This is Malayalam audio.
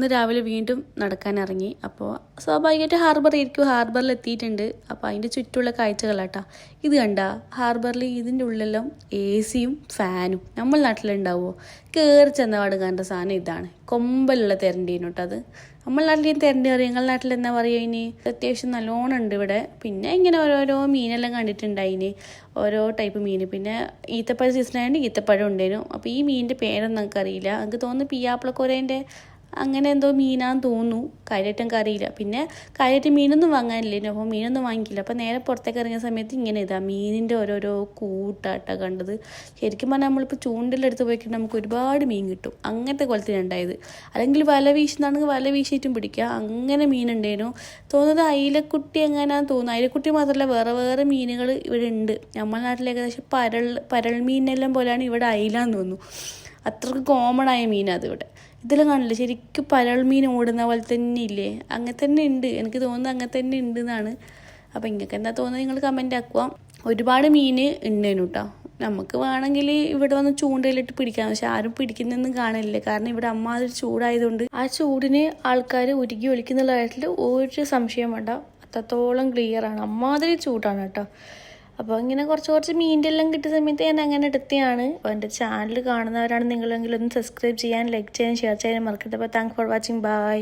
ഇന്ന് രാവിലെ വീണ്ടും നടക്കാനിറങ്ങി. അപ്പോൾ സ്വാഭാവികമായിട്ട് ഹാർബറിൽ എത്തിയിട്ടുണ്ട്. അപ്പോൾ അതിൻ്റെ ചുറ്റുമുള്ള കാഴ്ചകളാട്ടോ ഇത് കണ്ട. ഹാർബറിൽ ഇതിൻ്റെ ഉള്ളിലെല്ലാം AC-യും ഫാനും നമ്മൾ നാട്ടിലുണ്ടാവുമോ? കയറി ചെന്നപാട് കണ്ട സാധനം ഇതാണ്. കൊമ്പലുള്ള തെരണ്ടീനു കേട്ടോ അത്. നമ്മൾ നാട്ടിൽ തെരണ്ടി പറയും, നിങ്ങളുടെ നാട്ടിൽ എന്താ പറയുക? ഇനി അത്യാവശ്യം നല്ലോണം ഉണ്ട് ഇവിടെ. പിന്നെ ഇങ്ങനെ ഓരോരോ മീനെല്ലാം കണ്ടിട്ടുണ്ടായിന്, ഓരോ ടൈപ്പ് മീൻ. പിന്നെ ഈത്തപ്പഴ സീസൺ ആയതുകൊണ്ട് ഈത്തപ്പഴം ഉണ്ടായിരുന്നു. അപ്പോൾ ഈ മീനിൻ്റെ പേരൊന്നും നമുക്കറിയില്ല. എനിക്ക് തോന്നുന്നു പിയാപ്പിളക്കോരേൻ്റെ അങ്ങനെ എന്തോ മീനാന്ന് തോന്നുന്നു. കാര്യമായിട്ട് എനിക്ക് അറിയില്ല. പിന്നെ കാര്യമായിട്ട് മീനൊന്നും വാങ്ങാനില്ലേനു. അപ്പോൾ മീനൊന്നും വാങ്ങിക്കില്ല. അപ്പോൾ നേരെ പുറത്തേക്ക് ഇറങ്ങിയ സമയത്ത് ഇങ്ങനെ ഇതാ മീനിൻ്റെ ഓരോരോ കൂട്ടാട്ടാണ് കണ്ടത്. ശരിക്കും പറഞ്ഞാൽ നമ്മളിപ്പോൾ ചൂണ്ടിലെടുത്ത് പോയിക്കിട്ട് നമുക്ക് ഒരുപാട് മീൻ കിട്ടും. അങ്ങനത്തെ കുളത്തിനുണ്ടായത്. അല്ലെങ്കിൽ വല വീശുന്നാണെങ്കിൽ വല വീശിയിട്ടും പിടിക്കുക. അങ്ങനെ മീനുണ്ടേനു. തോന്നുന്നത് അയിലക്കുട്ടി എങ്ങനെയാണെന്ന് തോന്നുന്നു. അയിലക്കുട്ടി മാത്രമല്ല വേറെ വേറെ മീനുകൾ ഇവിടെ ഉണ്ട്. നമ്മുടെ നാട്ടിൽ ഏകദേശം പരൽ മീനെല്ലാം പോലെയാണ് ഇവിടെ അയിലാന്ന് തോന്നുന്നു. അത്രക്ക് കോമൺ ആയ മീനാണ് ഇവിടെ. ഇതെല്ലാം കാണില്ല, ശരിക്കും പരൽ മീൻ ഓടുന്ന പോലെ തന്നെ ഇല്ലേ? അങ്ങനെ തന്നെ ഉണ്ട്. എനിക്ക് തോന്നുന്നത് അങ്ങനെ തന്നെ ഉണ്ട് എന്നാണ്. അപ്പോൾ നിങ്ങൾക്ക് എന്താ തോന്നുന്നത് നിങ്ങൾ കമൻ്റ് ആക്കുക. ഒരുപാട് മീൻ ഉണ്ടേനു കേട്ടോ. നമുക്ക് വേണമെങ്കിൽ ഇവിടെ വന്ന് ചൂണ്ടയിലിട്ട് പിടിക്കാം. പക്ഷെ ആരും പിടിക്കുന്നൊന്നും കാണില്ല. കാരണം ഇവിടെ അമ്മാതിരി ചൂടായതുകൊണ്ട് ആ ചൂടിന് ആൾക്കാർ ഉരുകി ഒലിക്കുന്ന കാര്യത്തിൽ ഒരു സംശയം വേണ്ട. അത്രത്തോളം ക്ലിയറാണ്. അമ്മാതിരി ചൂടാണ് കേട്ടോ. അപ്പോൾ ഇങ്ങനെ കുറച്ച് മീൻ്റെ എല്ലാം കിട്ടിയ സമയത്ത് ഞാൻ അങ്ങനെ എടുത്തതാണ്. അപ്പോൾ എൻ്റെ ചാനൽ കാണുന്നവരാണ് നിങ്ങളെങ്കിലും ഒന്ന് സബ്സ്ക്രൈബ് ചെയ്യാൻ, ലൈക്ക് ചെയ്യാൻ, ഷെയർ ചെയ്യാൻ മറക്കരുത്. അപ്പോൾ താങ്ക്സ് ഫോർ വാച്ചിങ്. ബൈ.